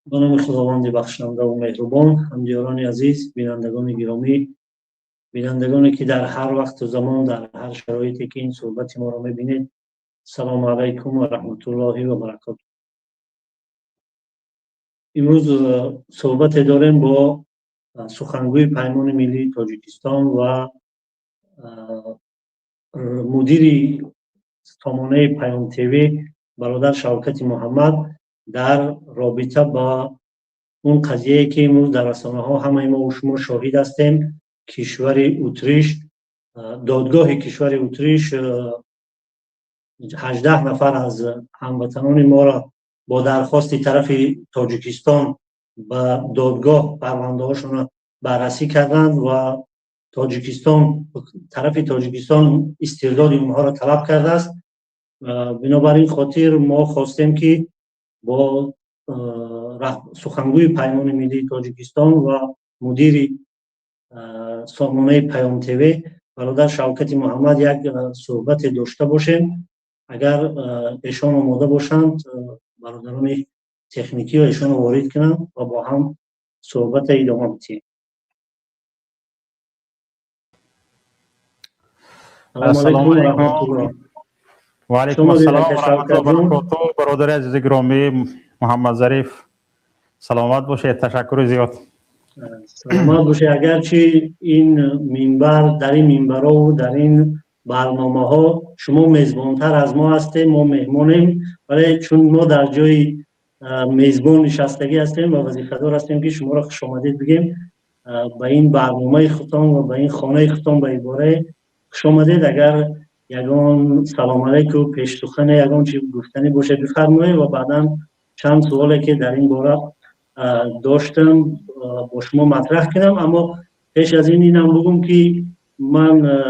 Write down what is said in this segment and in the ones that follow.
به نام خداوند بخشنده و مهربان. همدیاران عزیز، بینندگان گرامی، بینندگانی که در هر وقت و زمان در هر شرایطی که این صحبت ما را میبینید، سلام علیکم و رحمت الله و برکاته. امروز صحبت داریم با سخنگوی پیمان ملی تاجیکستان و مدیر سامانه پیام تیوی برادر شوکت محمد در رابطه با اون قضیه که امروز در رسانه‌ها همه ما و شما شاهد هستیم. کشور اتریش، دادگاه کشور اتریش 18 نفر از هموطنان ما را با درخواست طرف تاجیکستان به دادگاه پرونده هاشون بررسی کردند و طرف تاجیکستان استرداد اونها را طلب کرده است. بنابراین خاطر ما خواستیم که با سخنگوی پیمان ملی تاجیکستان و مدیر سامانه پیام تیوی برادر شوکت محمد یک صحبت داشته باشیم. اگر ایشان آماده باشند، برادران تکنیکی و ایشان وارد کنند و با هم صحبت ادامه بدیم. السلام علیکم و علیکم السلام و رحمت الله و برکاته. برادر عزیز گرامی محمد ظریف، سلامت باشید. تشکر زیاد. سلامت باشید. اگرچه این منبر، در این منبرها و در این برنامه ها شما میزبانتر از ما هستیم، ما مهمانیم، ولی چون ما در جای میزبان نشستگی هستیم و وظیفه‌دار هستیم که شما را خوش آمدید بگیم به این برنامه خودتان و به این خانه خودتان به عباره خوش آمدید. اگر یگان سلام علیکم پیش سخن یگان چی گفتنی باشه بفرمایید و بعدا چند سوالی که در این باره داشتم با شما مطرح کنم. اما پیش از اینم بگم که من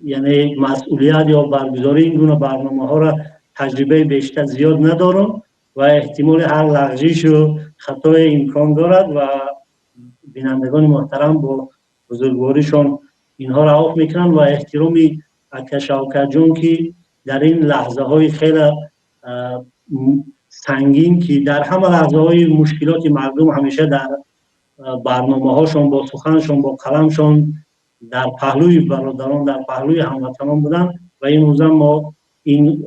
یعنی مسئولیت یا برگزاری این گونه برنامه ها را تجربه بیشتر زیاد ندارم و احتمال هر لغزش و خطای امکان دارد و بینندگان محترم با بزرگواریشان اینها را عفو میکنن و احترامی شوکت جان که در این لحظه های خیلی سنگین که در همه لحظه های مشکلات مردم همیشه در برنامه هاشون با سخنشون با قلمشون در پهلوی برادران در پهلوی هموطنان بودن و این روزا ما این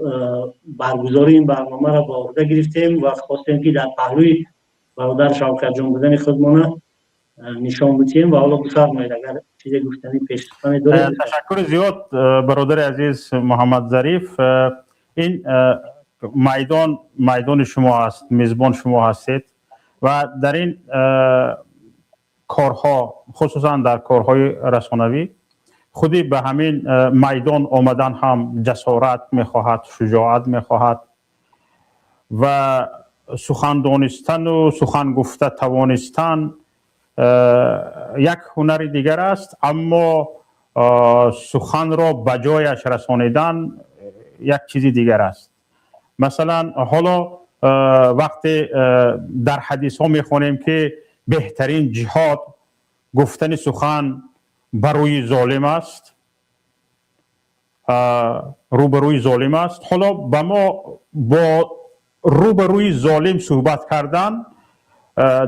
برگزاری این برنامه را با عهده گرفتیم و خواستیم که در پهلوی برادر شوکت جان بودن خودمون نشان بدیم و حالا بفرمایید اگر چیزی گفتنی پیش سخنی دارید. تشکر زیاد برادر عزیز محمد ظریف. این میدان شما است، میزبان شما هستید و در این کارها خصوصا در کارهای رسانوی خودی به همین میدان آمدن هم جسارت میخواهد، شجاعت میخواهد و سخن دانستن و سخن گفته توانستن یک هنر دیگر است، اما سخن را به جایش رسانیدن یک چیز دیگر است. مثلا حالا وقتی در حدیث ها میخوانیم که بهترین جهاد گفتن سخن بروی ظالم است، روبروی ظالم است. حالا به ما با روبروی ظالم صحبت کردن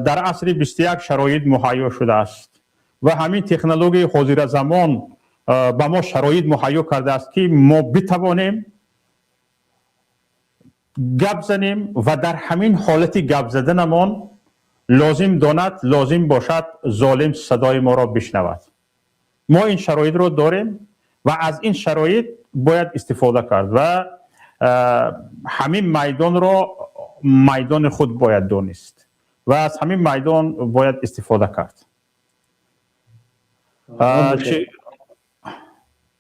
در عصر 21 شرایط مهیا شده است و همین تکنولوژی حاضر زمان به ما شرایط مهیا کرده است که ما بتوانیم گپ زنیم و در همین حالت گپ زدنمان لازم باشد ظالم صدای ما را بشنود. ما این شرایط رو داریم و از این شرایط باید استفاده کرد و همین میدان را میدان خود باید دانست و از همین میدان باید استفاده کرد.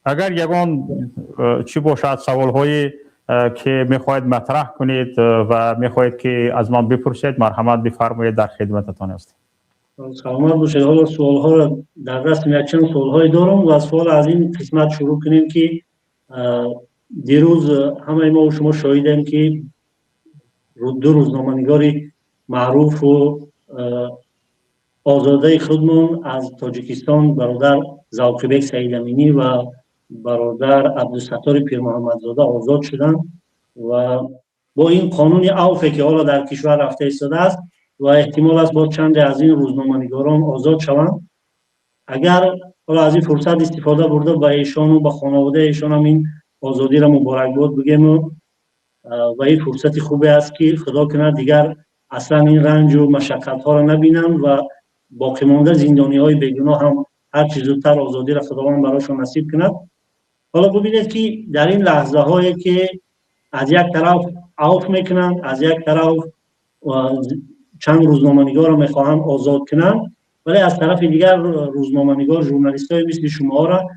اگر یگان چی باشد سوال‌های که میخواهید مطرح کنید و میخواهید که از من بپرسید مرحمت بفرمایید، در خدمتتان هستم. سلامت باشید. حالا سوال‌ها را در دست یک چند سوال‌های دارم و سوال از این قسمت شروع کنیم که دیروز همه ما و شما شاهدیم که دو روزنامه‌نگاری معروف و آزاده خودمون از تاجیکستان برادر ذوقی‌بک سعیدامینی و برادر عبدالستار پیر محمدزاده آزاد شدند و با این قانون اوفه که حالا در کشور رفته ایستاده است و احتمال است با چند از این روزنامه‌نگاران آزاد شوند، اگر حالا از این فرصت استفاده برده با ایشان و با خانواده ایشان هم این آزادی را مبارک باد بگیم و این فرصت خوبی است که خدا کنه دیگر اصلا این رنج و مشقت ها را نبینند و باقی مانده زندانی های بیگناه هم هر چیز زودتر آزادی را خداوند برایشان نصیب کند. حالا ببینید که در این لحظه هایی که از یک طرف عفو میکنند، از یک طرف چند روزنامه‌نگار را میخواهند آزاد کنند، ولی از طرف دیگر روزنامه‌نگار ژورنالیست های مثل شما را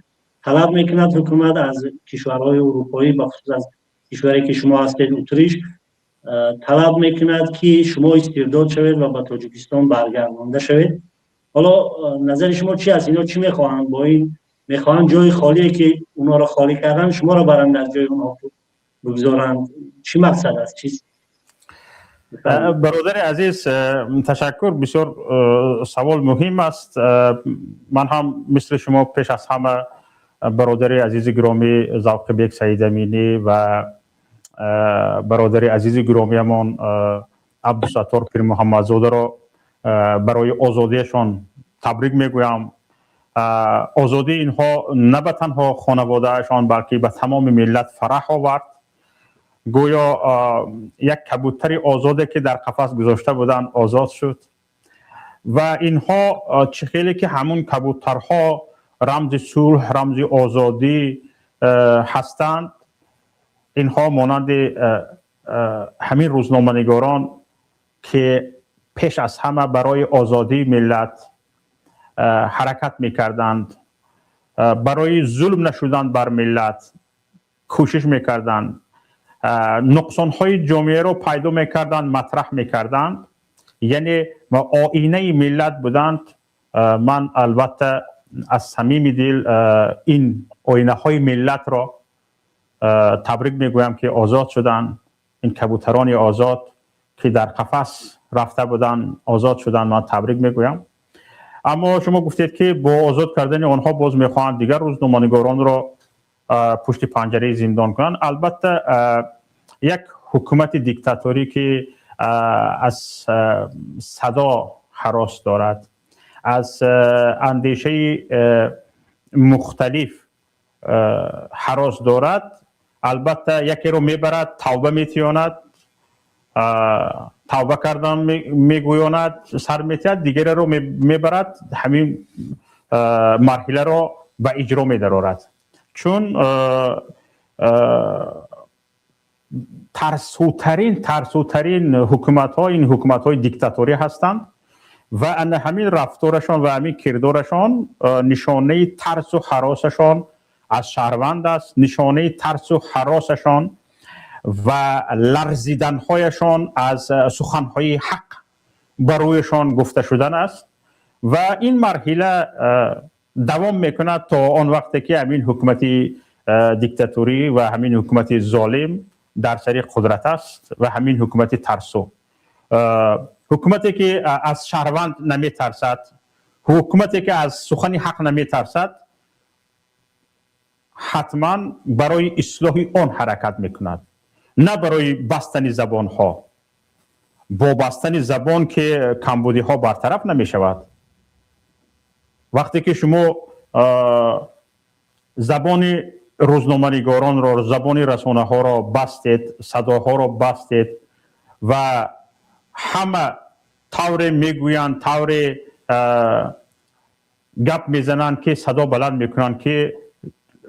طلب میکند حکومت از کشورهای اروپایی بخصوص از کشوری که شما هستید اتریش طلب میکند که شما استرداد شوید و به تاجیکستان برگردانده شوید. حالا نظر شما چی است؟ اینا چی میخواهند با این؟ میخواهند جای خالی که اونا را خالی کردن شما را برند در جای اونها بگذارند؟ چی مقصد است؟ چیست؟ برادر عزیز تشکر، بسیار سوال مهم است. من هم مثل شما پیش از همه برادر عزیز گرامی ذوق بیگ سعید امینی و برادر عزیز گرامیمان عبدالستار پیر محمدزاده را برای آزادیشان تبریک میگویم. آزادی اینها نه به تنها خانوادهشان بلکه به تمام ملت فرح آورد. گویا یک کبوتری آزاده که در قفس گذاشته بودند آزاد شد و اینها چه خیلی که همون کبوترها رمز صلح، رمز آزادی هستند، اینها مانند همین روزنامه‌نگاران که پیش از همه برای آزادی ملت حرکت میکردند، برای ظلم نشدن بر ملت کوشش میکردند، نقصانهای جامعه رو پیدا میکردند، مطرح میکردند، یعنی آینه ملت بودند. من البته از صمیم دل این آینه های ملت را تبریک میگویم که آزاد شدند. این کبوتران آزاد که در قفس رفته بودند آزاد شدند، من تبریک میگویم. اما شما گفتید که با آزاد کردن آنها باز میخواهند دیگر روزنامه‌نگاران را پشت پنجره زندان کنند. البته یک حکومت دیکتاتوری که از صدا هراس دارد، از اندیشه مختلف هراس دارد، البته یکی رو میبرد توبه میتیاند، توبه کردن میگویاند، سر میتید، دیگر رو میبرد همین مرحله رو به اجرا میدرارد. چون ترسوترین حکومت ها این حکومت های دیکتاتوری هستند و همین رفتارشان و همین کردارشان نشانه ترس و هراسشان از شهروند است، نشانه ترس و هراسشان و لرزیدن هایشان از سخن های حق برایشان گفته شدن است و این مرحله دوام میکند تا آن وقتی که همین حکومت دیکتاتوری و همین حکومت ظالم در سر قدرت است و همین حکومت ترسو، حکومتی که از شهروند نمی ترسد، حکومتی که از سخن حق نمی ترسد، حتما برای اصلاح آن حرکت میکند، نه برای بستن زبان ها. با بستن زبان که کمبودی ها برطرف نمی شود. وقتی که شما زبان روزنامه‌نگاران را، زبان رسانه ها را بستید، صداها را بستید و همه طور میگویند، طور گپ میزنند که صدا بلند میکنند که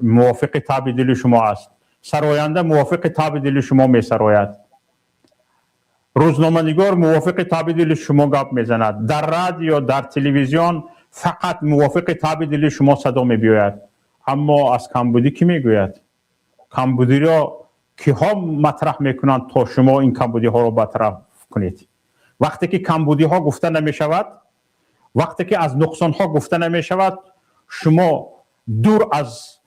موافق طبع دل شما است، سراینده موافق طبع دل شما میسراید، روزنامه‌نگار موافق طبع دل شما گپ میزند، در رادیو، در تلویزیون فقط موافق طبع دل شما صدا میبیاید. اما از کمبودی کی میگوید؟ کمبودی را کی ها مطرح میکنند تا شما این کمبودی ها را برطرف کنید؟ وقتی که کمبودی ها گفته نمی شود، وقتی که از نقصان ها گفته نمی شود، شما دور از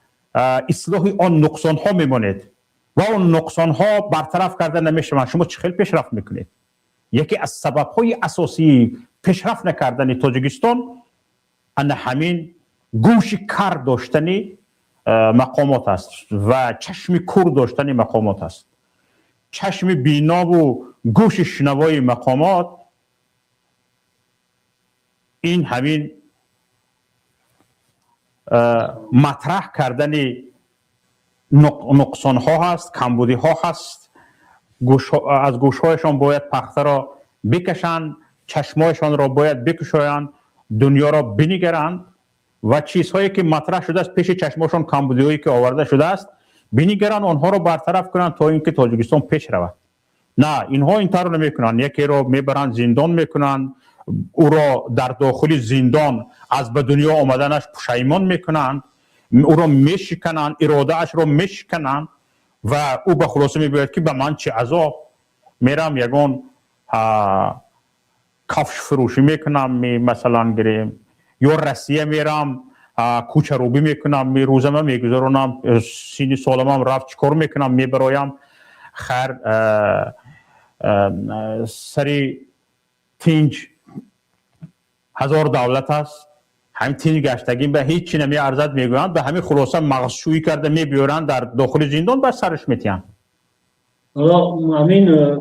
اصلاح آن نقصان ها میمانید و اون نقصان ها برطرف کرده نمی شود. شما چه خیلی پیشرفت میکنید؟ یکی از سبب های اساسی پیشرفت نکردن تاجیکستان ان همین گوش کر داشتن مقامات است و چشم کور داشتن مقامات است چشم بینا و گوش شنوای مقامات این همین مطرح کردن نقصان ها هست، کمبودی ها هست. از گوش هایشان باید پخته را بکشند، چشمایشان را باید بکشایند، دنیا را بنگرند و چیزهایی که مطرح شده است پیش چشماشان، کمبودی هایی که آورده شده است بنگرند، آنها را برطرف کنند تا اینکه تاجیکستان پیش رود. نه، اینها این طور نمیکنند. یکی را میبرند زندان میکنند، او را در داخل زندان از به دنیا آمدنش پشیمان میکنند، او را میشکنند، اراده اش را میشکنند و او به خلاصه میگوید که به من چه عذاب، میرم یگان کفش فروشی میکنم، مثلا گریم یا رسیه میرم کوچه روبی میکنم، روزمه میگذارونم، سینی سالمم رفت چکار میکنم، میبرایم خیر سری تینج هزار دولت است، همین تینج گشتگی به هیچ چی نمی ارزد میگویند، به همین خلاصه مغزشویی کرده میبیارند در داخل زندان بس سرش میتیند. حالا همین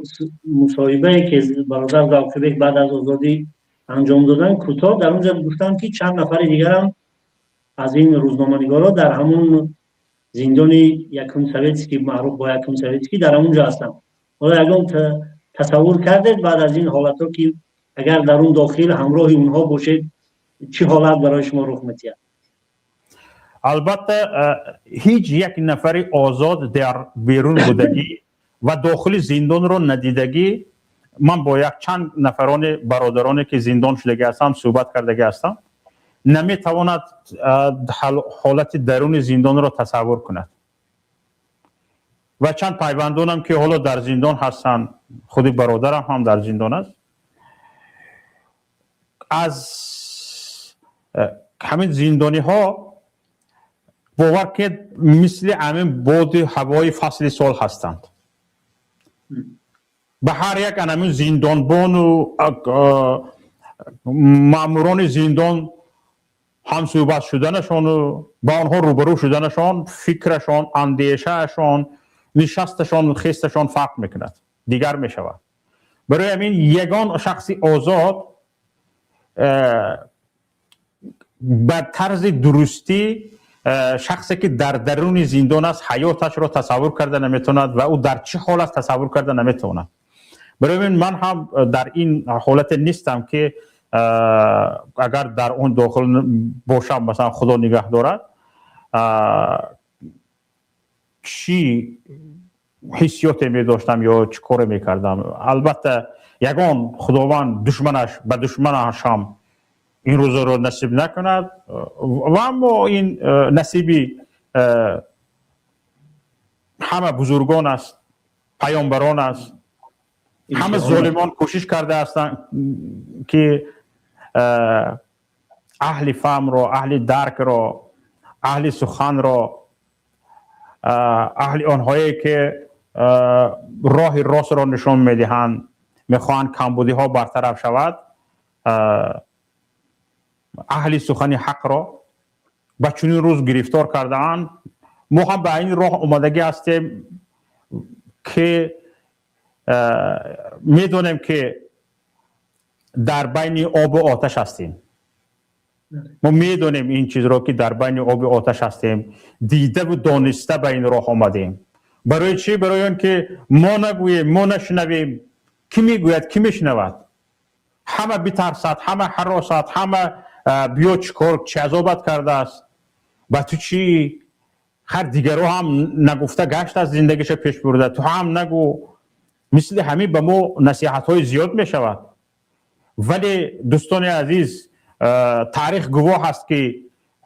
مصاحبه که برادر زاکربک بعد از آزادی انجام دادن کوتاه در اونجا گفتن که چند نفر دیگر هم از این روزنامه‌نگارا در همون زندان یکم سویتسکی معروف با یکم سویتسکی در اونجا هستن. حالا اگر تصور کردید بعد از این حالتها که اگر در اون داخل همراه اونها باشید چی حالت برای شما رخ می‌دهد؟ البته هیچ یک نفر آزاد در بیرون بودگی و داخل زندان رو ندیدگی من با یک چند نفران برادرانی که زندان شده هستم صحبت کرده هستم نمیتواند حالت درون زندان را تصور کند و چند پیوندانم که حالا در زندان هستند، خود برادرم هم در زندان است، از همین زندانی ها باور که مثل همین باد هوای فصل سال هستند. به هر یک همین زندانبان و ماموران زندان هم صحبت شدنشان و با آنها روبرو شدنشان، فکرشان، اندیشهشان، نشستشان، خستشان فرق میکند، دیگر میشود. برای همین یگان شخصی آزاد به طرز درستی شخصی که در درون زندان است حیاتش را تصور کرده نمیتوند و او در چه حالت تصور کرده نمیتوند. برای همین من هم در این حالت نیستم که اگر در اون داخل باشم مثلا خدا نگه دارد چی حسیاتی می داشتم یا چی کار می کردم. البته یگان خداوند دشمنش به دشمنش هم این روزا رو نصیب نکند و اما این نصیبی همه بزرگان است، پیامبران است، همه ظالمان کوشش کرده هستند که اهل فهم را، اهل درک را، اهل سخن را، اهل آنهایی که راه راست را نشان میدهند میخواهند کمبودی ها برطرف شود، اهل سخن حق را به چنین روز گرفتار کرده اند. ما هم به این راه آمدگی هستیم که میدونیم که در بین آب و آتش هستیم. ما میدونیم این چیز را که در بین آب و آتش هستیم، دیده و دانسته به این راه آمدیم. برای چی؟ برای آن که ما نگوییم، ما نشنویم، کی میگوید، کی میشنود؟ همه بترسد، همه حراست، همه بیا چیکار، چه عذابت کرده است، و تو چی؟ هر دیگرو هم نگفته گشت از زندگیش پیش برده، تو هم نگو. مثل همین به ما نصیحت های زیاد می شود. ولی دوستان عزیز، تاریخ گواه هست که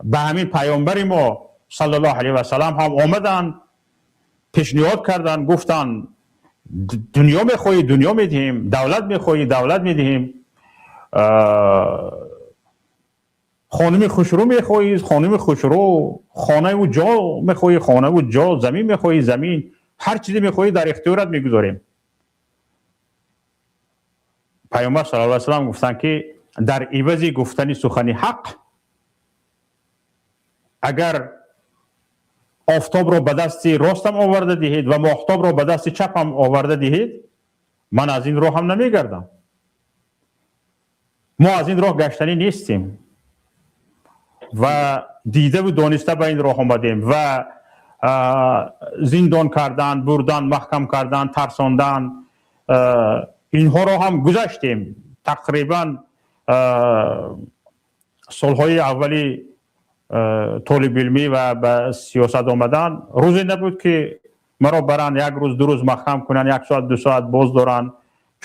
به همین پیامبر ما صلی الله علیه و سلم هم آمدن، پیشنهاد کردن، گفتن دنیا میخوایی دنیا میدهیم، دولت میخوایی دولت میدهیم، خانم خوشرو میخوایی خانم خوشرو، خانه و جا میخوایی خانه و جا، زمین میخوایی زمین، هر چیزی میخوایی در اختیارت میگذاریم. پیامبر صلی الله علیه و سلم گفتن که در عوض گفتن سخن حق اگر آفتاب رو به دست راستم آورده دهید و ماهتاب رو به دست چپم آورده دهید، من از این راه هم نمیگردم. ما از این راه گشتنی نیستیم و دیده و دانسته به این راه آمدیم و زندان کردن، بردن، محکم کردن، ترساندن، اینها رو هم گذشتیم. تقریبا سالهای اولی طالب علمی و به سیاست آمدن روزی نبود که مرا برن یک روز دو روز محکم کنن، یک ساعت دو ساعت باز دارن،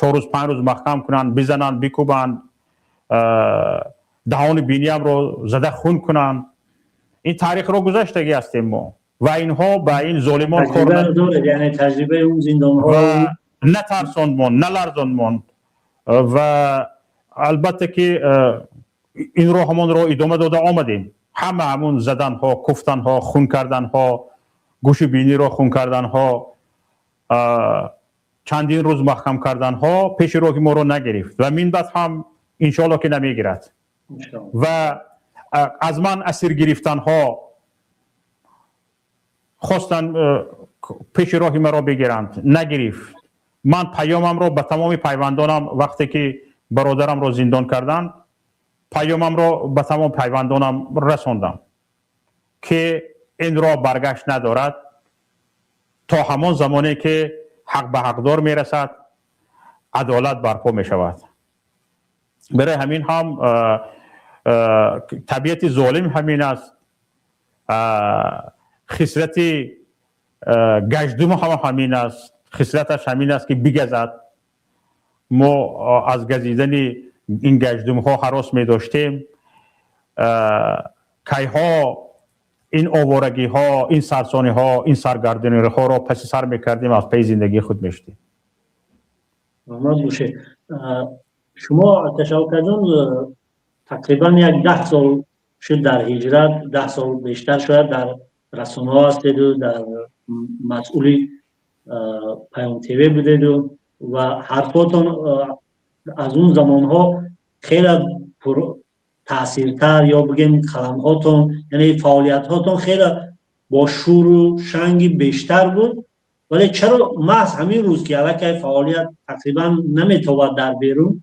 4 روز 5 روز محکم کنن، بزنن، بکوبن، دهان بینیم رو زده خون کنن. این تاریخ رو گذشتگی هستیم ما و اینها به این ظالمان تجربه داره، یعنی تجربه اون زندان ها و نه ترساند من، نه لرزاند من و البته که این رو همون رو ادامه داده آمدیم. همون زدن ها، کفتن ها، خون کردن ها، گوش بینی رو خون کردن ها، چندین روز محکم کردن ها پیش رو که ما رو نگرفت و من بعد هم انشالله که نمیگیرد. و از من اسیر گرفتن ها خواستن پیش راه مرا بگیرند، نگرفت. من پیامم رو به تمام پیوندانم وقتی که برادرم رو زندان کردن، پیامم رو به تمام پیوندانم رساندم که این را برگشت ندارد تا همان زمانی که حق به حقدار میرسد، عدالت برپا می شود. برای همین هم طبیعت ظالم همین است، خصلت گشتم هم همین است، خصلتش همین است که بگزد. ما از گزیدن این گشتم ها هراس می داشتیم، کی ها این آوارگی ها، این سرسانی ها، این سرگردانی ها را پس سر می کردیم، از پی زندگی خود می شدیم. محمد بوشهر، شما تشاوکر جان تقریبا 10 سال شد در هجرت، 10 سال بیشتر شاید در رسانه ها هستید و در مسئولی پیام تیوی بودید و حرفاتون از اون زمان ها خیلی تاثیرتر، یا بگیم کلام هاتون، یعنی فعالیت هاتون خیلی با شور و شنگ بیشتر بود. ولی چرا محض همین روز که علاقه فعالیت تقریبا نمیتواند در بیرون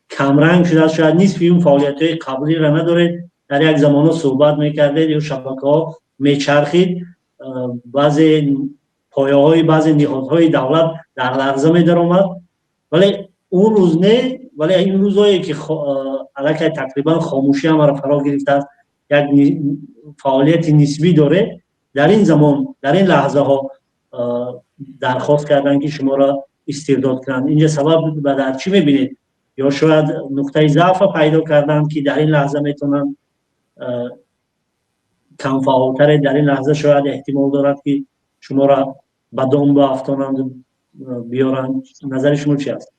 کمرنگ شده، شاید نصفی اون فعالیت های قبلی را ندارید، در یک زمان ها صحبت میکردید یا شبکه ها میچرخید، بعضی پایه های بعضی نهادهای دولت در لرزه می در آمد. ولی اون روز نه، ولی این روزهایی که علاقه تقریبا خاموشی هم را فرا گرفته است، یک فعالیت نسبی داره، در این زمان در این لحظه ها درخواست کردن که شما را استرداد کنند. اینجا سبب در چی میبینید؟ یا شاید نقطه ضعف پیدا کردن که در این لحظه میتونن کم فعالتر، در این لحظه شاید احتمال دارد که شما را به دام با افتانند بیارن. نظر شما چی است؟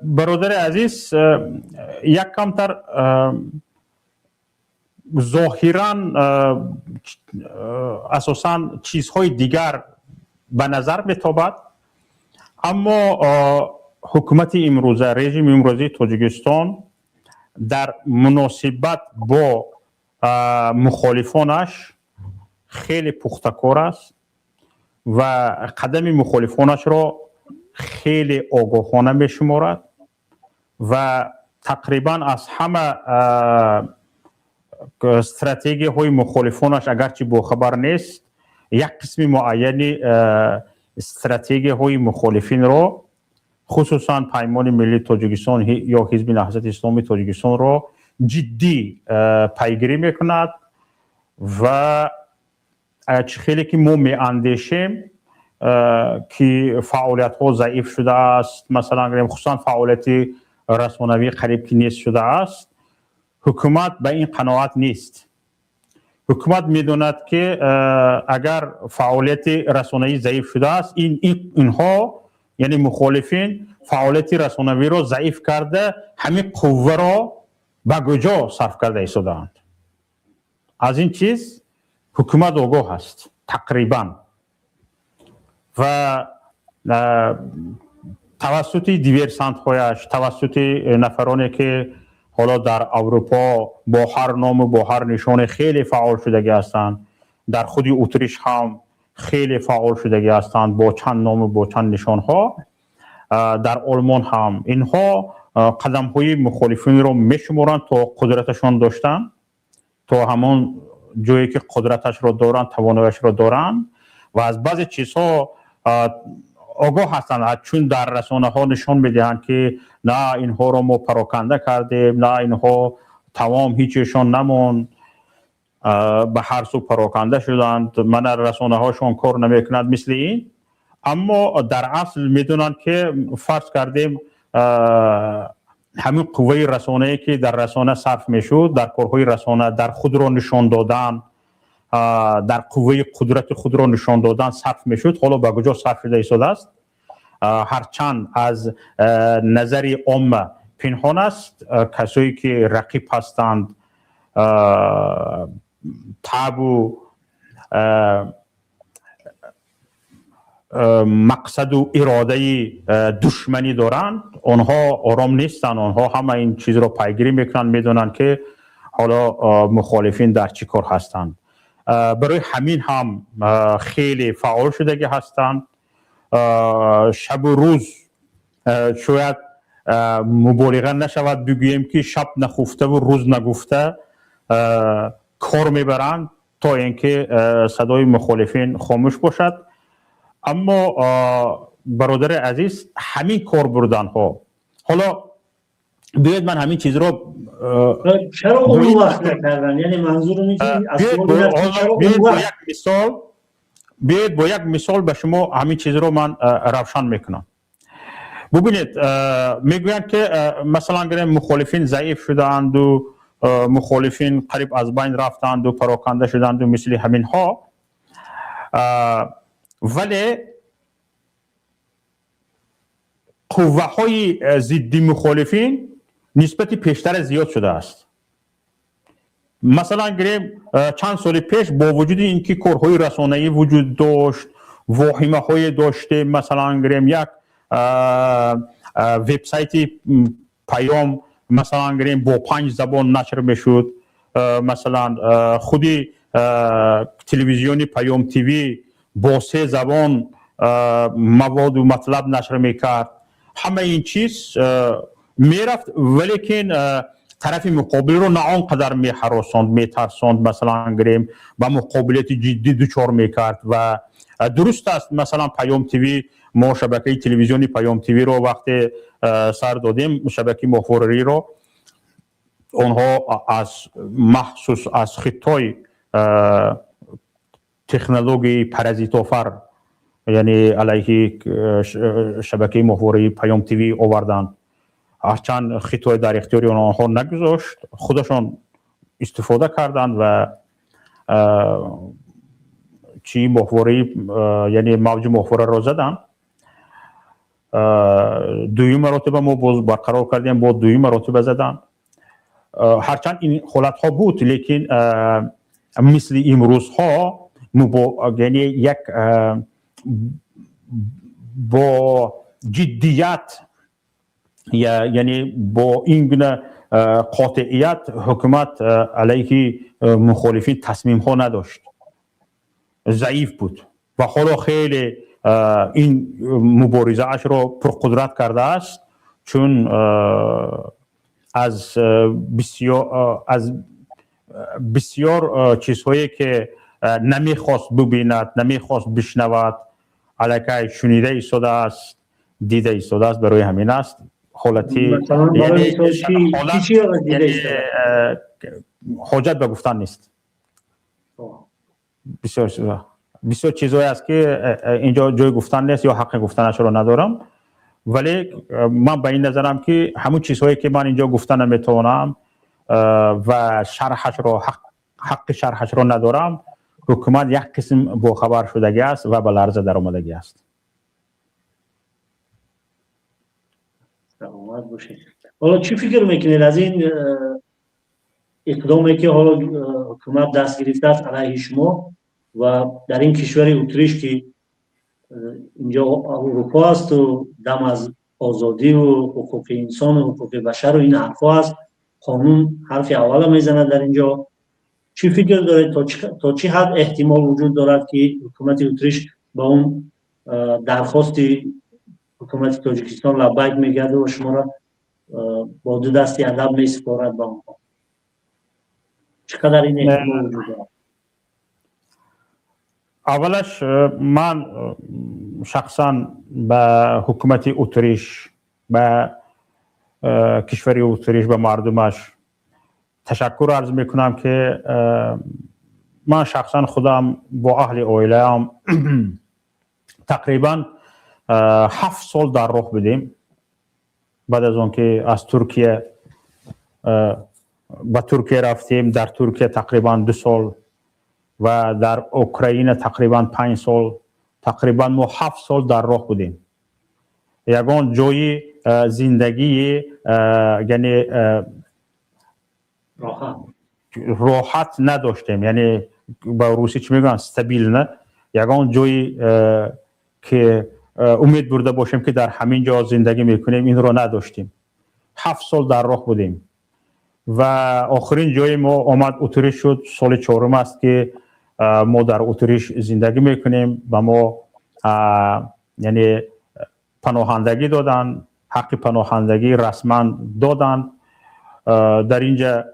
برادر عزیز، یک کمتر ظاهرا اساسا چیزهای دیگر به نظر میتابد، اما حکومت امروزه، رژیم امروزی تاجیکستان در مناسبت با مخالفانش خیلی پخته‌کار است و قدم مخالفانش را خیلی آگاهانه میشمارد و تقریبا از همه استراتژی های مخالفانش اگرچه باخبر نیست، یک قسم معینی استراتژی های مخالفین را، خصوصا پیمان ملی تاجیکستان یا حزب نهضت اسلامی تاجیکستان را جدی پیگیری میکند و خیلی که ما میاندیشیم که فعالیت ها ضعیف شده است، مثلا خصوصا فعالیت رسانوی قریب که نیست شده است. حکومت به این قناعت نیست. حکومت میدوند که اگر فعالیت رسانه‌ای ضعیف شده است، اینها یعنی مخالفین فعالیت رسانه‌ای را ضعیف کرده، همین قوه را به کجا صرف کرده ایستادند. از این چیز حکومت آگاه است تقریبا و توسط دیورسانت هایش، توسط نفرانی که حالا در اروپا با هر نام و با هر نشان خیلی فعال شدگی هستند. در خود اتریش هم خیلی فعال شدگی هستند با چند نام و با چند نشان ها. در آلمان هم اینها قدم های مخالفین رو میشمارند تا قدرتشان داشتن، تا همون جایی که قدرتش رو دارن، تواناییش رو دارن و از بعضی چیزها آگاه هستند، چون در رسانه ها نشان میدهند که نه اینها رو ما پراکنده کردیم، نه اینها تمام هیچشان نمون، به هر سو پراکنده شدند، من رسانه هاشون کار نمیکنند مثل این. اما در اصل میدونند که فرض کردیم همین قوه رسانه‌ای که در رسانه صرف میشد، در کارهای رسانه، در خود را نشان دادن، در قوه قدرت خود را نشان دادن صرف میشد، حالا به کجا صرف شده ایستاده است. هرچند از نظر عامه پنهان است، کسایی که رقیب هستند تابو مقصد و اراده دشمنی دارند، آنها آرام نیستند، آنها همه این چیز را پیگیری میکنند، میدونند که حالا مخالفین در چی کار هستند. برای همین هم خیلی فعال شدگی هستند. شب و روز شاید مبالغه نشود بگوییم که شب نخفته و روز نگفته کار میبرند تا اینکه صدای مخالفین خاموش باشد. اما برادر عزیز، همین کار بردن ها، حالا بیاید من همین چیز رو چرا اون وقت نکردن؟ یعنی منظور اینه که بیاید با یک مثال به شما همین چیز رو من روشن میکنم. ببینید، میگویند که مثلا مخالفین ضعیف شدند و مخالفین قریب از بین رفتند و پراکنده شدند و مثل همین ها، ولی قوه های ضد مخالفین نسبت پیشتر زیاد شده است. مثلا گریم چند سال پیش با وجود اینکه کارهای رسانه‌ای وجود داشت، واهمه های داشته، مثلا گریم یک وبسایت پیام مثلا گریم با 5 زبان نشر میشد، مثلا خودی تلویزیونی پیام تیوی با 3 زبان مواد و مطلب نشر میکرد. همه این چیز میرفت، ولیکن طرف مقابل رو نه آنقدر میهراساند، میترساند، مثلا گریم با مقابلت جدی دچار میکرد. و درست است، مثلا پیام تیوی، ما شبکه تلویزیونی پیام تیوی رو وقتی سر دادیم، شبکه ماهواره‌ای رو، اونها از محسوس از خطای تکنولوژی پارازیت‌آفر، یعنی علیه شبکه ماهواره‌ای پیام تیوی آوردن. هرچند خطای در اختیار آنها نگذاشت، خودشان استفاده کردند و چی ماهواره‌ای، یعنی موج ماهواره را زدن. دوی مراتب ما باز برقرار کردیم، با دوی مراتب زدن. هرچند این حالت ها بود، لیکن مثل امروز ها یعنی یک با جدیت، یعنی با این گونه قاطعیت حکومت علیه مخالفین تصمیم ها نداشت، ضعیف بود و حالا خیلی این مبارزه اش را پرقدرت کرده است، چون از بسیار چیزهایی که نمیخواست ببیند، نمیخواست بشنود، علیه شنیده ایستاده است، دیده ایستاده است. برای همین است حالتی، یعنی حاجت به گفتن نیست. بسیار چیزهایی است که اینجا جای گفتن نیست یا حق گفتنش رو ندارم، ولی من به این نظرم که همون چیزهایی که من اینجا گفتن نمیتونم و شرحش رو حق شرحش رو ندارم، حکومت یک قسم با خبر شدگی است و به لرزه در آمدگی است. حالا چی فکر میکنید از این اقدامی که حالا حکومت دست گرفته است علیه شما و در این کشور اتریش که اینجا اروپا است و دم از آزادی و حقوق انسان و حقوق بشر و این حرفا است، قانون حرف اول میزنه در اینجا. چی فکر دارید تا چی حد احتمال وجود دارد که حکومت اتریش با اون درخواست حکومت تاجیکستان لبیک میگرده و شما را با دو دستی ادب میسپارد به آنها؟ چقدر این احتمال وجود دارد؟ اولش من شخصا به حکومت اتریش، به کشور اتریش، به مردمش تشکر عرض میکنم که من شخصا خودم با اهل عائله هم تقریبا 7 سال در راه بودیم. بعد از اون که از ترکیه به ترکیه رفتیم، در ترکیه تقریبا 2 سال و در اوکراین تقریبا 5 سال، تقریبا ما 7 سال در راه بودیم. یگان جای زندگی یعنی راحت نداشتیم، یعنی با روسی چی میگن استابیل، نه یگان جایی که امید برده باشیم که در همین جا زندگی میکنیم این رو نداشتیم. 7 سال در راه بودیم و آخرین جای ما آمد اتریش شد. سال 4 است که ما در اتریش زندگی میکنیم. و ما یعنی پناهندگی دادن، حق پناهندگی رسما دادن. در اینجا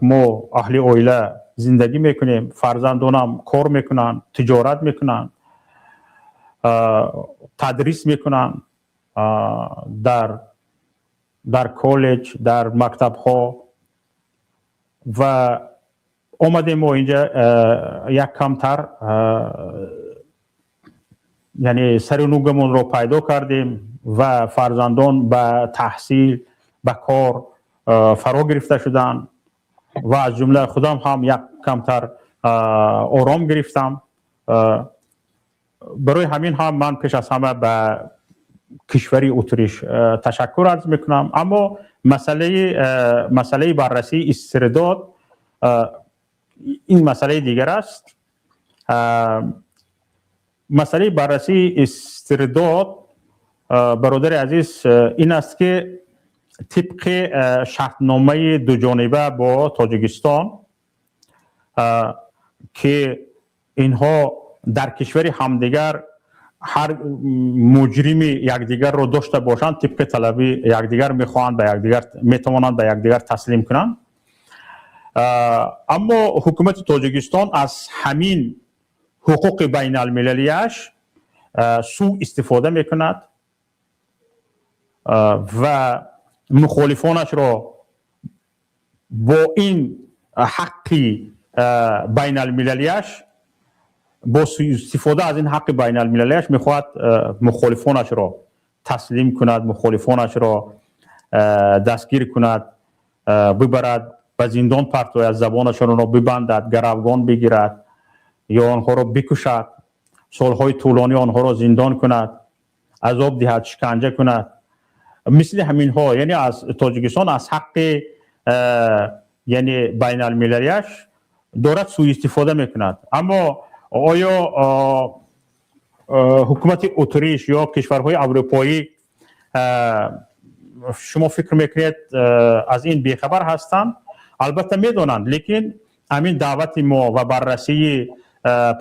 ما اهل عائله زندگی میکنیم، فرزندانم کار میکنن، تجارت میکنن، تدریس میکنن در کالج، در مکتب ها. و اومدیم ما اینجا یک کمتر یعنی سر و نوگمون رو پیدا کردیم و فرزندان به تحصیل، به کار فرا گرفته شدن و از جمله خودم هم یک کمتر آرام گرفتم. برای همین هم من پیش از همه به کشور اتریش تشکر عرض میکنم. اما مسئله بررسی استرداد این مسئله دیگر است. مسئله بررسی استرداد برادر عزیز این است که طبق شرطنامه دو جانبه با تاجیکستان که اینها در کشور همدیگر هر مجرمی یکدیگر رو داشته باشند، طبق طلبی یکدیگر میخواهند به یکدیگر میتوانند به یکدیگر تسلیم کنند. اما حکومت تاجیکستان از همین حقوق بین المللیش سوء استفاده میکند و مخالفانش را با این حقی بین المللیش، با سوء استفاده از این حق بین المللیش میخواهد مخالفانش را تسلیم کند، مخالفانش را دستگیر کند، ببرد به زندان پرتاید، زبانشان را ببندد، گروگان بگیرد یا آنها را بکشد، سالهای طولانی آنها را زندان کند، عذاب دهد، شکنجه کند. مثل همین ها، یعنی از تاجیکستان از حق یعنی بین المللیش دارد سوء استفاده میکند. اما آیا حکومت اتریش یا کشورهای اروپایی شما فکر میکنید از این بیخبر هستند؟ البته میدونند، لیکن همین دعوت ما و بررسی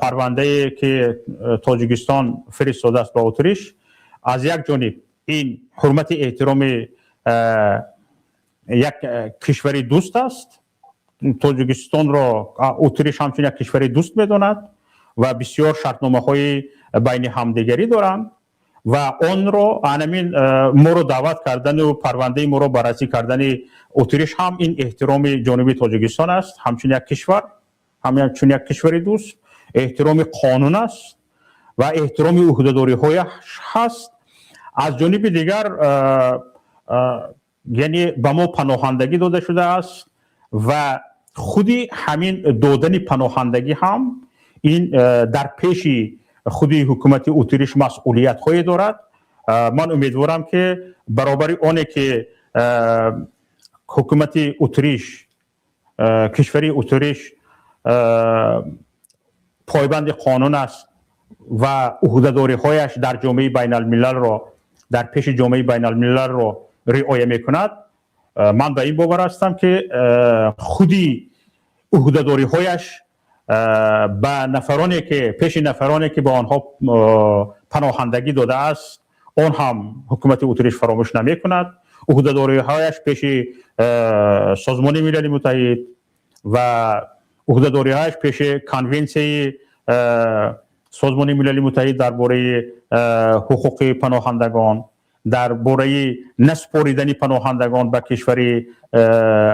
پرونده که تاجیکستان فرستاده است به اتریش، از یک جانب این حرمت احترام یک کشور دوست است. تاجیکستان را اتریش همچنین یک کشور دوست میداند و بسیار شرطنامه های بین همدیگری دارند و آن را همین ما رو دعوت کردن و پرونده ما رو بررسی کردن اتریش هم این احترام جانب تاجیکستان است. همچنین یک کشور، همچنین یک کشور دوست، احترام قانون است و احترام عهده‌داری هایش هست. از جانب دیگر یعنی به ما پناهندگی داده شده است و خودی همین دادن پناهندگی هم این در پیش خودی حکومت اتریش مسئولیت هایی دارد. من امیدوارم که برابر آنه که حکومت اتریش، کشور اتریش پایبند قانون است و عهده‌داری هایش در جامعه بین الملل را، در پیش جامعه بین الملل را رعایت میکند، من به این باور هستم که خودی عهده‌داری هایش به نفرانی که پیش نفرانی که به آنها پناهندگی داده است آن هم حکومت اتریش فراموش نمی کند. عهده‌داری هایش پیش سازمان ملل متحد و عهده‌داری هایش پیش کنونسیون سازمان ملل متحد درباره حقوق پناهندگان، درباره نسپاریدن پناهندگان به کشور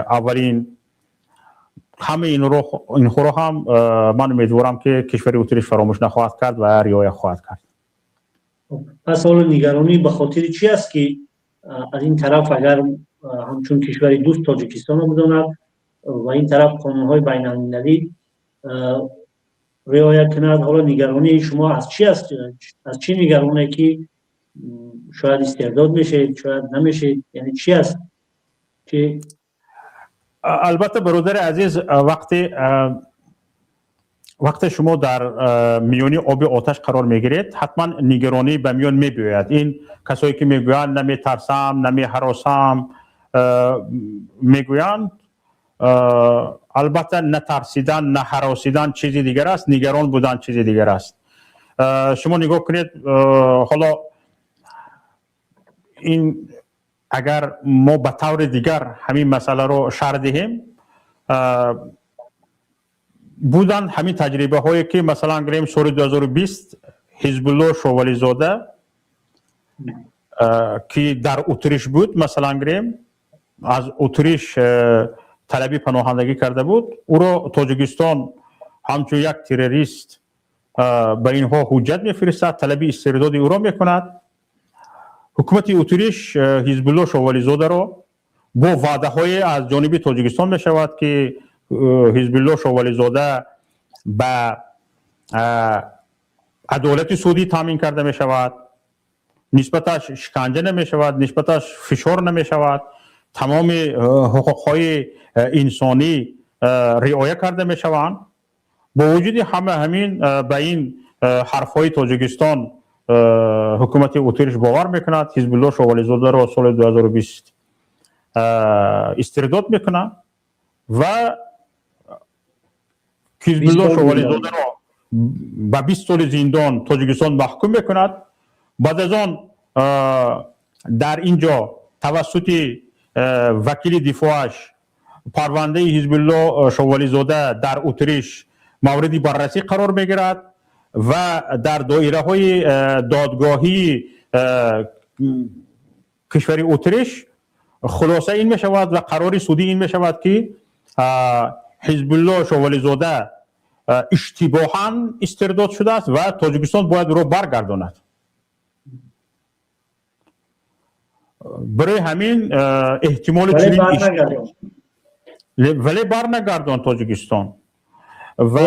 اولین، همه اینها رو هم من امیدوارم که کشور اتریش فراموش نخواهد کرد و رعایت خواهد کرد. پس حالا نگرانی به خاطر چی است که از این طرف اگر همچون کشور دوست تاجیکستان رو بداند و این طرف قانون‌های بین‌المللی رعایت کند، حالا نگرانی شما از چی است؟ از چی نگرانه که شاید استرداد میشه، شاید نمیشه؟ یعنی چی است که البته برادر عزیز، وقتی شما در میانی آب آتش قرار میگیرید حتما نگرانی به میان میباید. این کسایی که میگویند نمیترسم نمیهراسم میگویند، البته نترسیدن نهراسیدن چیزی دیگر است، نگران بودن چیزی دیگر است. شما نگاه کنید، حالا این اگر ما به طور دیگر همین مسئله رو شرح دهیم، بودن همین تجربه هایی که مثلا گریم سال 2020 حزب الله شوالی زاده که در اتریش بود، مثلا گریم از اتریش طلبی پناهندگی کرده بود، او را تاجیکستان همچون یک تروریست به اینها حجت میفرستد، طلبی استرداد او را میکند. حکومت اتریش حزب الله شوالی زاده را با وعده های از جانب تاجیکستان می شود که حزب الله شوالی زاده به عدالت سعودی تامین کرده می شود، نسبتش شکنجه نمی شود، نسبتش فشار نمی شود، تمام حقوق های انسانی رعایت کرده می شوند. با وجود همین به این حرف های تاجیکستان حکومت اتریش باور میکند، حزب الله شوالی زاده را سال 2020 استرداد میکنه و حزب الله شوالی زاده را به 20 سال زندان تاجیکستان محکوم میکند. بعد از آن در اینجا توسط وکیل دفاعش پرونده حزب الله شوالی زاده در اتریش مورد بررسی قرار میگیرد و در دایره های دادگاهی کشور اتریش خلاصه این می شود و قرار سودی این می شود که حزب الله شوالی زاده اشتباهاً استرداد شده است و تاجیکستان باید رو برگرداند. برای همین احتمال ولی برنگردان تاجیکستان و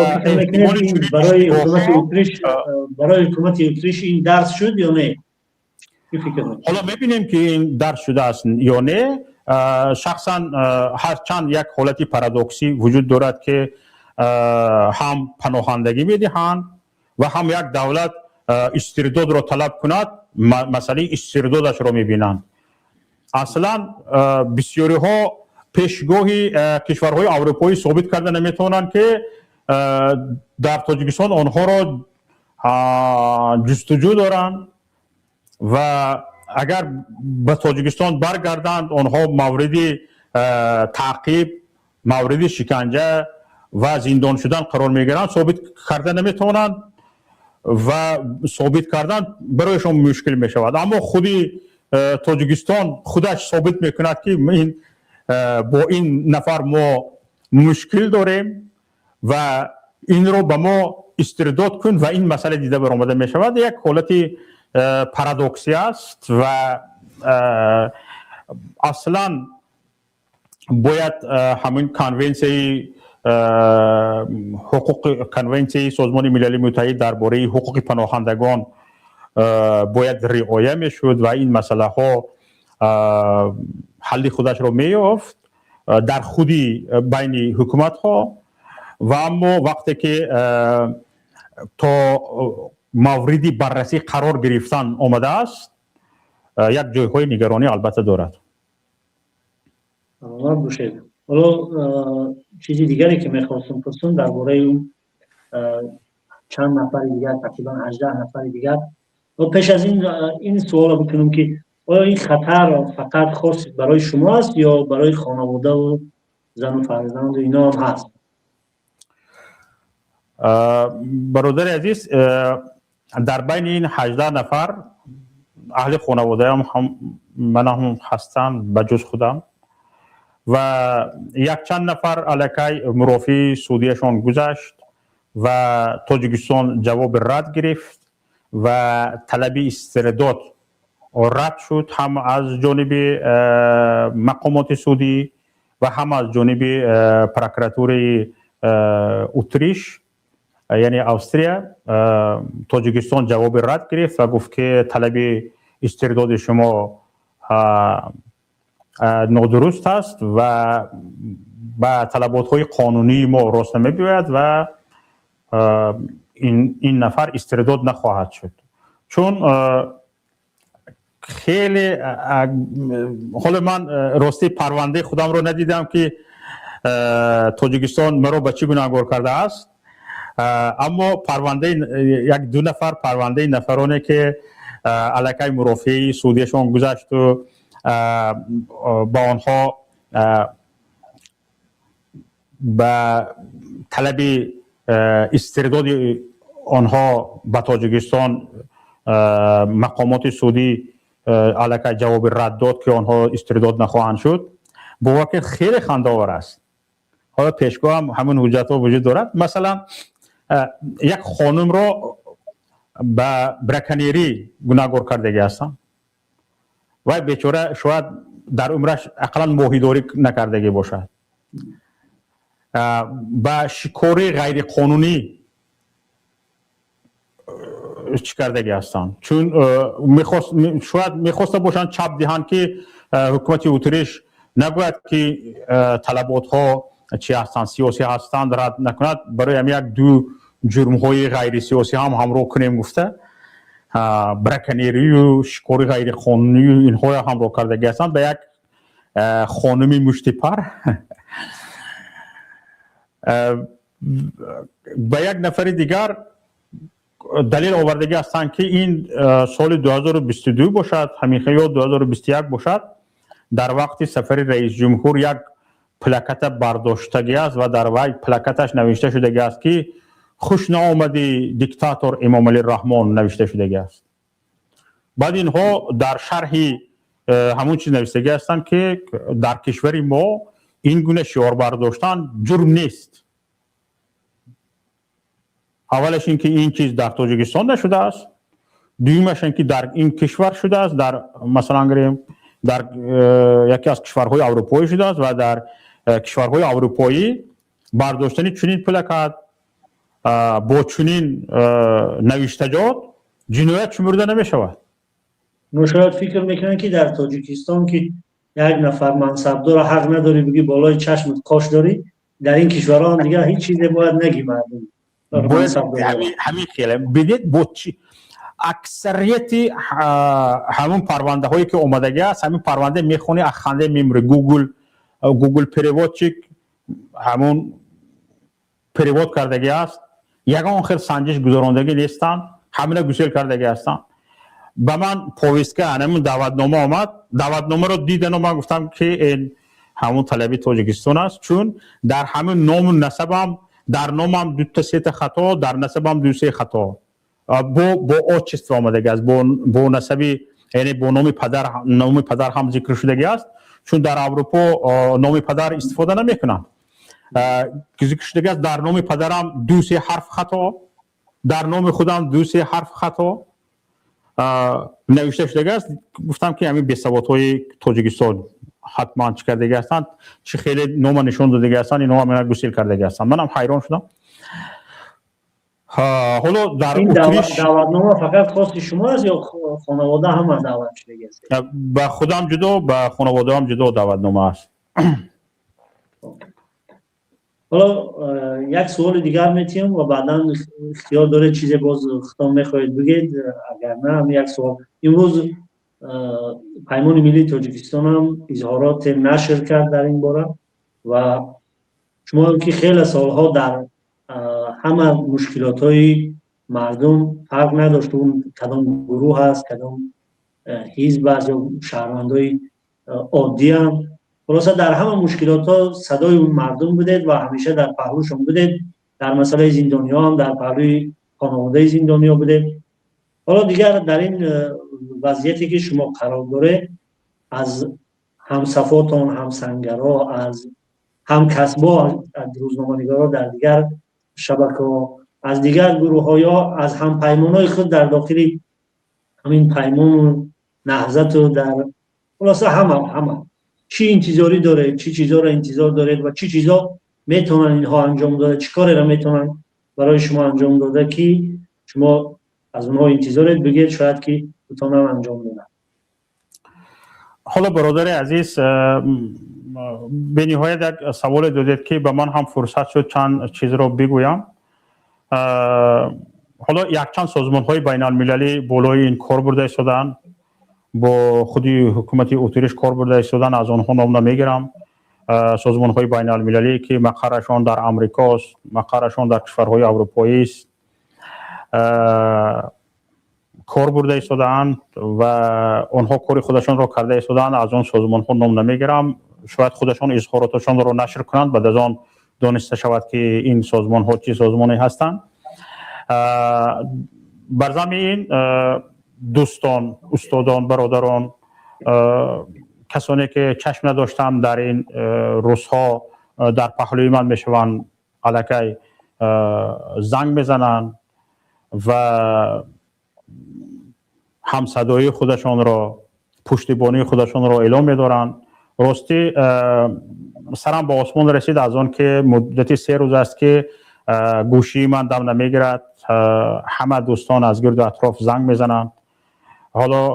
برای حکومت اتریش این درس شد یا نه؟ حالا میبینیم که این درس شده است یا نه. شخصا هرچند یک حالتی پارادوکسی وجود دارد که هم پناهندگی میدهند و هم یک دولت استرداد را طلب کند، مسئله استردادش را میبینند. اصلا بسیاری ها پیشگاهی کشورهای اروپایی ثابت کرده نمیتونند که در تاجیکستان آنها را جستجو دارند و اگر به تاجیکستان برگردند آنها مورد تعقیب، مورد شکنجه و زندان شدن قرار میگیرند. ثابت کرده نمیتونند و ثابت کردن برایشان مشکل میشود. اما خودی تاجیکستان خودش ثابت میکند که با این نفر ما مشکل داریم و این رو به ما استرداد کن و این مسئله دیده برآمده می شود. یک حالتی پارادوکسی است و اصلا باید همین کنونسی سازمان ملل متحد درباره حقوق پناهندگان باید رعایت میشد و این مسئله ها حل خودش را میافت در خودی بین حکومت ها. و اما وقتی که تا موردی بررسی قرار گرفتن آمده است، یک جایهای نگرانی البته دارد. سلامت باشید. حالا چیزی دیگری که میخواستم پرسم درباره اون چند نفر دیگر، تقریبا 18 نفر دیگر، و پیش از این سوال بکنم که آیا این خطر فقط خاص برای شما است یا برای خانواده و زن و فرزند و اینا هم هست؟ برادر عزیز، در بین این 18 نفر اهل خانواده هم من هم هستم بجز خودم و یک چند نفر علاقه مرافی سعودیشان گذشت و تاجیکستان جواب رد گرفت و طلب استرداد رد شد، هم از جانب مقامات سعودی و هم از جانب پروکراتور اتریش یعنی استریا. تاجیکستان جواب رد گرفت و گفت که طلب استرداد شما نادرست است و با طلبات های قانونی ما راست نمی‌آید و این نفر استرداد نخواهد شد. چون خیلی حالا من راستی پرونده خودم رو ندیدم که تاجیکستان مرا به چی گناهکار کرده است، اما پرونده یک دو نفر پرونده نفرانه که علاقه مرافعی سعودیشان گذشت و با آنها به طلب استرداد آنها به تاجیکستان مقامات سعودی علاقه جواب رد داد که آنها استرداد نخواهند شد. با واقع خیلی خنده‌آور است. حالا پیشگاه هم همون حجت ها وجود دارد. مثلا یک خانم را به برکنیری گناهکار کردگی هستند و بیچاره شاید در عمرش اقلا ماهیداری نکردگی باشد، با شکاری غیر قانونی چی کردگی هستند، چون شاید میخواسته باشند چپ دهند که حکومت اتریش نگوید که طلبات ها چی هستند، سیاسی هستند، رد نکند، برای هم یک دو جرم های غیر سیاسی هم همراه کنیم گفته. برکنیری و شکاری غیر قانونی و اینها همراه کردگی هستند به یک خانمی مشتیپر. به یک نفر دیگر دلیل آوردگی هستند که این سال 2022 باشد، همیشه یا 2021 باشد، در وقت سفر رئیس جمهور یک پلاکت برداشتگی است و در وی پلاکتش نوشته شدگی است که خوش آمدی دیکتاتور امام علی رحمان نوشته شدگی است. بعد اینها در شرح همون چیز نوشتگی هستند که در کشور ما این گونه شعار برداشتن جرم نیست. اولش این که این چیز در تاجیکستان نشده است، دومش این که در این کشور شده است، در مثلا در یکی از کشورهای اروپایی شده است و در کشورهای اروپایی برداشتن چنین پلاکت با چنین نوشتجات جنایت شمرده نمی شود. شاید فکر میکنن که در تاجیکستان که یک نفر منصبدار حق نداری بگی بالای چشمت کاش داری، در این کشورها هم دیگه هیچ چیزی باید نگی مردم. همین خیلی بدید با چی اکثریت همون پرونده هایی که اومدگی است، همین پرونده میخونی اخنده میمره گوگل پریوات چیک همون پریوات کردگی است، یگان خیلی سنجش گذراندگی نیستن، همینه گوشل کردگی هستن. به من پویسکه همون دعوتنامه آمد، دعوتنامه رو دیدن و من گفتم که این همون طلبی تاجیکستان است، چون در همون نام و نسبم در نامم دو تا سه تا خطا، در نسبم دو سه خطا با آچست آمدگی است، با نسبی یعنی با نام پدر هم ذکر شدگی است، چون در اروپا نام پدر استفاده نمیکنن. ذکر شدگی است در نام پدرم دو سه حرف خطا، در نام خودم دو سه حرف خطا نوشته شدگی است. گفتم که همین بی‌ثبات‌های تاجیکستان حتما چی کردگی هستند، چه خیلی نام نشون دادگی هستند، اینها هم گسیل کردگی هستند. منم حیران شدم. حالا در این دعوتنامه فقط خاص شما است یا خانواده هم دعوت شدگی است؟ به خودم جدا، به خانواده هم جدا دعوتنامه است. حالا یک سوال دیگر میتیم و بعدا اختیار داره چیزی باز خودم میخواید بگید، اگر نه هم یک سوال. امروز پیمان ملی تاجیکستان هم اظهارات نشر کرد در این باره و شما هم که خیلی سالها در همه مشکلات های مردم فرق نداشت اون کدام گروه هست کدام حزب است یا شهروندای عادی هم خلاصه در همه مشکلات ها صدای اون مردم بودید و همیشه در پهلوشون بودید در مسئله زندانی ها هم در پهلوی خانواده زندانی ها بودید. حالا دیگر در این وضعیتی که شما قرار داره از همصفاتان همسنگرها از همکسبا از روزنامه‌نگارا در دیگر شبکه‌ها از دیگر گروه‌ها یا از همپیمان‌های خود در داخل همین پیمان نهضت و در خلاصه همه چی انتظاری داره چی چیزا را انتظار دارید و چی چیزا میتونن اینها انجام داده چی کاری را میتونن برای شما انجام داده که شما از اونها انتظارت بگید شاید که بتونن انجام بدن. حالا برادر عزیز به نهایت یک سوال دادید که به من هم فرصت شد چند چیز رو بگویم. حالا یک چند سازمان های بین المللی بالای این کار برده شدن با خودی حکومت اتریش کار برده شدن از آنها نام نمیگیرم. سازمان های بین المللی که مقرشان در امریکا است مقرشان در کشورهای اروپایی است کار برده شدند و آنها کار خودشان را کرده شدند از آن سازمان ها نام نمیگیرم شاید خودشان اظهاراتشان را نشر کنند بعد از آن دانسته شود که این سازمان ها چه سازمانی هستند. بر زمین دوستان استادان برادران کسانی که چشم نداشتم در این روزها در پهلوی من میشوند الکی زنگ میزنند و همصدایی خودشان را پشتیبانی خودشان را اعلام می‌دارند. راستی سرم با آسمان رسید از آن که مدتی 3 روز است که گوشی من دم نمیگیرد همه دوستان از گرد و اطراف زنگ میزنند. حالا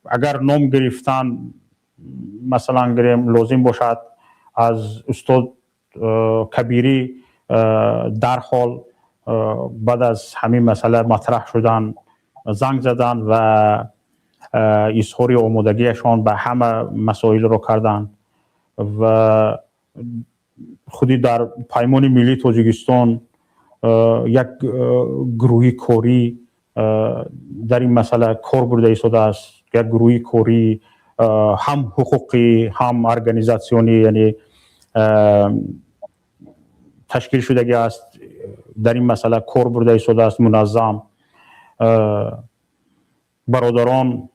اگر نام گرفتن مثلا گریم لازم باشد از استاد کبیری در حال بعد از همین مسئله مطرح شدن زنگ زدن و اظهار آمادگیشان به همه مسائل رو کردن و خودی در پیمان ملی تاجیکستان یک گروهی کاری در این مسئله کار برده شده است یک گروهی کاری هم حقوقی هم ارگانیزاسیونی یعنی تشکیل شدگی است در این مسئله کار برده شده است منظم. برادران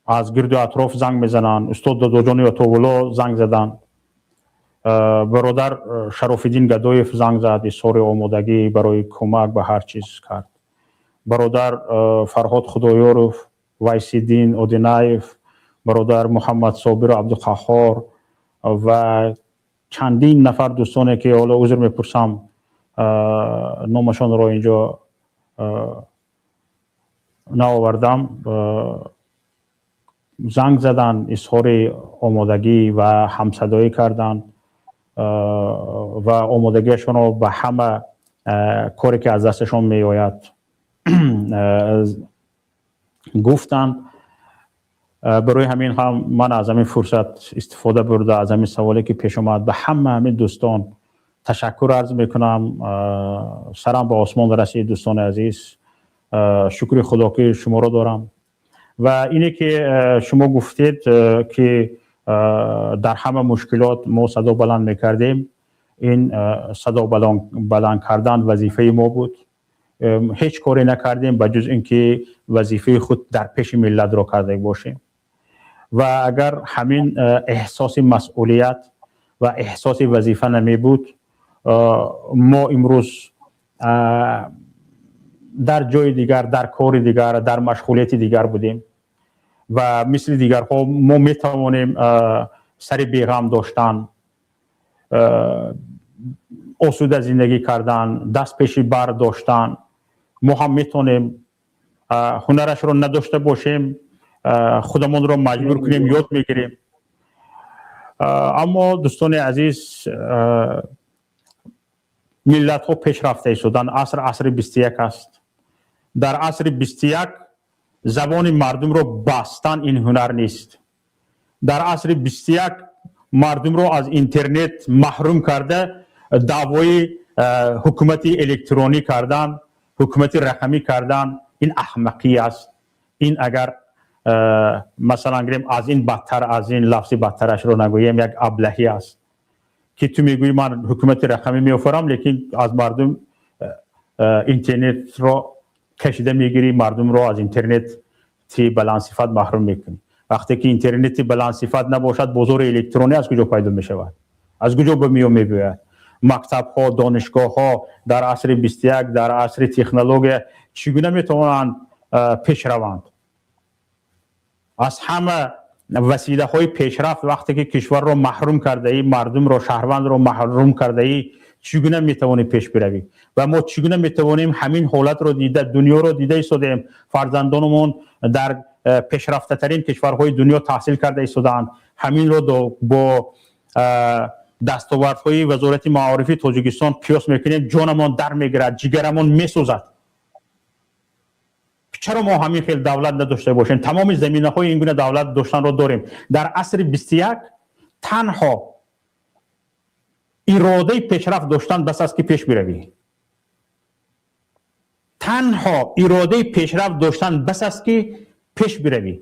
از گرد و اطراف زنگ میزنند استاد داداجان یاتوولا زنگ زدند برادر شرافالدین گدایف زنگ زد اظهار آمادگی برای کمک به هر چیز کرد برادر فرهاد خدایارف ویسیدین اودینایف برادر محمد صابر عبدالقهار و چندین نفر دوستانی که حالا عذر میپرسم نامشان را اینجا نآوردم زنگ زدن اظهار آمادگی و همصدایی کردند و آمادگیشان رو به همه کاری که از دستشان می آید گفتند. برای همین هم من از همین فرصت استفاده برده از همین سوالی که پیش آمد به همین دوستان تشکر عرض میکنم. سرم به آسمان رسید دوستان عزیز شکر خدا که شما را دارم و اینه که شما گفتید که در همه مشکلات ما صدا بلند میکردیم این صدا بلند کردن وظیفه ما بود هیچ کاری نکردیم بجز اینکه وظیفه خود در پیش ملت را کرده باشیم و اگر همین احساس مسئولیت و احساس وظیفه نمی بود ما امروز در جای دیگر در کار دیگر در مشغولیت دیگر بودیم و مثل دیگرها ما می توانیم سر بیغم داشتن آسوده زندگی کردن دست پیش بر داشتن ما هم میتونیم هنرش رو نداشته باشیم خودمون رو مجبور کنیم یاد میگیریم اما دوستان عزیز ملت ها پیش رفته شدن عصر 21 است در عصر 21 زبان مردم رو بستن این هنر نیست. در عصر 21 مردم رو از اینترنت محروم کرده دعوای حکومت الکترونی کردن، حکومت رقمی کردن. این احمقی است. این اگر مثلا گریم از این بدتر، از این لفظی بدترش رو نگویم، یک ابلهی است که تو میگویی من حکومت رقمی میوفرم لیکن از مردم اینترنت رو کشیده میگیری، مردم رو از اینترنت تی بلند صفت محروم میکنی. وقتی که اینترنت بلند صفت نباشد بازار الکترونی از کجا پیدا میشود؟ از کجا به میو میباید؟ مکتب ها، دانشگاه ها در عصر 21 در عصر تکنولوژی چگونه میتوانند پیش روند؟ از همه وسیله های پیشرفت وقتی که کشور رو محروم کرده ای، مردم رو، شهروند رو محروم کرده ای، چگونه میتوانی پیش بروی؟ و ما چگونه میتوانیم همین حالت رو دیده، دنیا رو دیده ایستادیم، فرزندانمون در پیشرفته ترین کشورهای دنیا تحصیل کرده ایستادند، همین رو با دستاوردهای وزارت معارف تاجیکستان قیاس میکنیم، جانمون در میگیرد، جگرمون میسوزد. چرا ما همین خیلی دولت نداشته باشیم؟ تمام زمینه های این گونه دولت داشتن رو داریم. در عصر 21 تنها اراده پیشرفت داشتن بس است که پیش بروی. تنها اراده پیشرفت داشتن بس است که پیش بروی.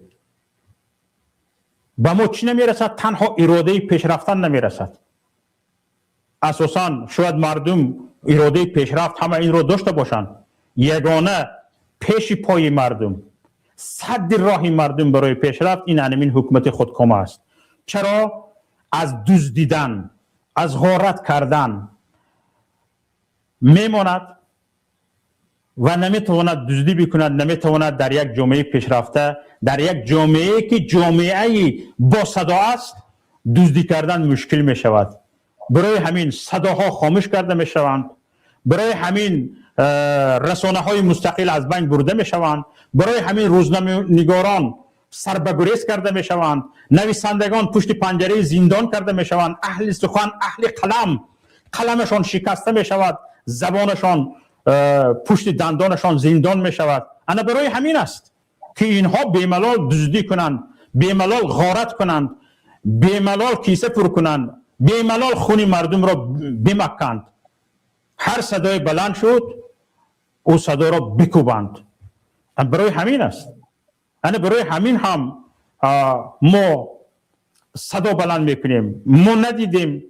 به ما چی نمیرسد؟ تنها اراده پیشرفتن نمیرسد. اساساً شاید مردم اراده پیشرفت همه این رو داشته باشند. یگانه پیش پای مردم، صد راه مردم برای پیشرفت این همین حکومت خودکامه است. چرا؟ از دزدیدن، از غارت کردن میماند و نمیتواند دزدی بکند، نمیتواند در یک جامعه پیشرفته، در یک جامعه که جامعه با صدا است، دزدی کردن مشکل می شود. برای همین صداها خاموش کرده می شوند، برای همین رسانه های مستقل از بین برده می شوند، برای همین روزنامه نگاران سربگریز کرده می شوند، نویسندگان پشت پنجره زندان کرده می شوند، اهل سخن، اهل قلم، قلمشان شکسته می شود، زبانشان پشت دندانشان زندان می شود. انا برای همین است که اینها بیملال دزدی کنند، بیملال غارت کنند، بیملال کیسه پر کنند، بیملال خون مردم را بمکند. هر صدای بلند شد او صدا را بکوبند. برای همین است. انا برای همین هم ما صدا بلند میکنیم. ما ندیدیم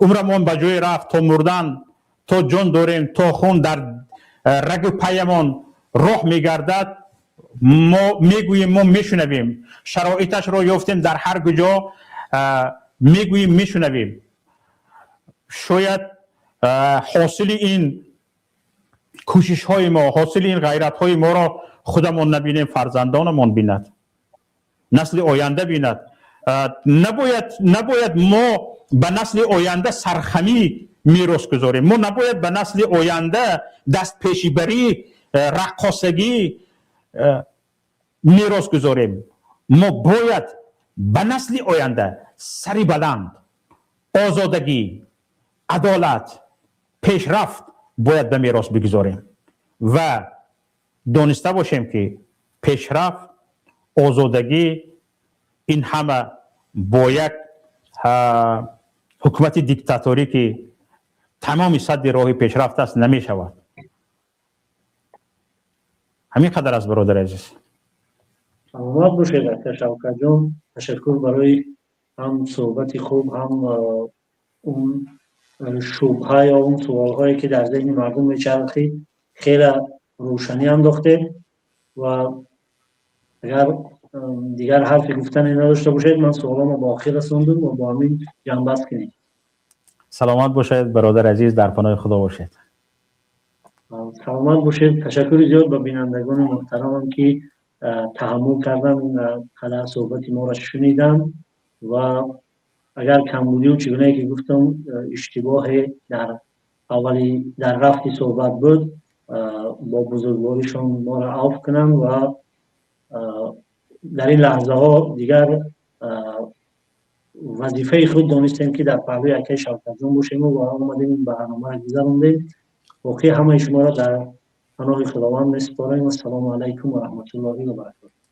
عمرمون به جای رفت تا مردن، تا جان داریم، تا خون در رگ و پیمان راه میگردد. ما میگوییم، ما میشنویم، شرایطش را یافتیم در هر کجا، میگوییم، میشنویم. شاید حاصل این کوشش های ما، حاصل این غیرت های ما را خودمون نبینیم، فرزندانمون بیند، نسل آینده بیند. نباید ما به نسل آینده سرخمی میراث گذاریم. ما نباید به نسل آینده دست پیشیبری، رقاصگی میراث گذاریم. ما باید به نسل آینده سری بلند، آزادگی، عدالت، پیشرفت باید به میراث بگذاریم و دانسته باشیم که پیشرفت، آزادگی، این همه با یک حکومت دیکتاتوری که تمامی صد راه پیشرفت است نمی شود. همین قدر از برادر عزیز. سلامت باشید دکتر شوکت جان. تشکر برای هم صحبت خوب، هم اون شبهه یا اون سوالهایی که در ذهن مردم میچرخید خیلی روشنی انداخته و اگر دیگر حرفی گفتنی نداشته باشید من سوالامو با آخر رسوندم و با همین جنبست کنید. سلامت باشید برادر عزیز، در پناه خدا باشید. سلامت باشید. تشکر زیاد به بینندگان محترمم که تحمل کردن قدر صحبت ما را شنیدن و اگر کمبودی و چگونه که گفتم اشتباه در اولی در رفتی صحبت بود با بزرگواریشان ما را عفو کنن و در این لحظه ها دیگر وظیفه خود دانستیم که در پهلوی اکه شوکت جان باشیم و آمدیم این برنامه را گذراندیم. واقعی همه شما را در پناه خداوند میسپاریم. السلام علیکم و رحمت الله و برکاته.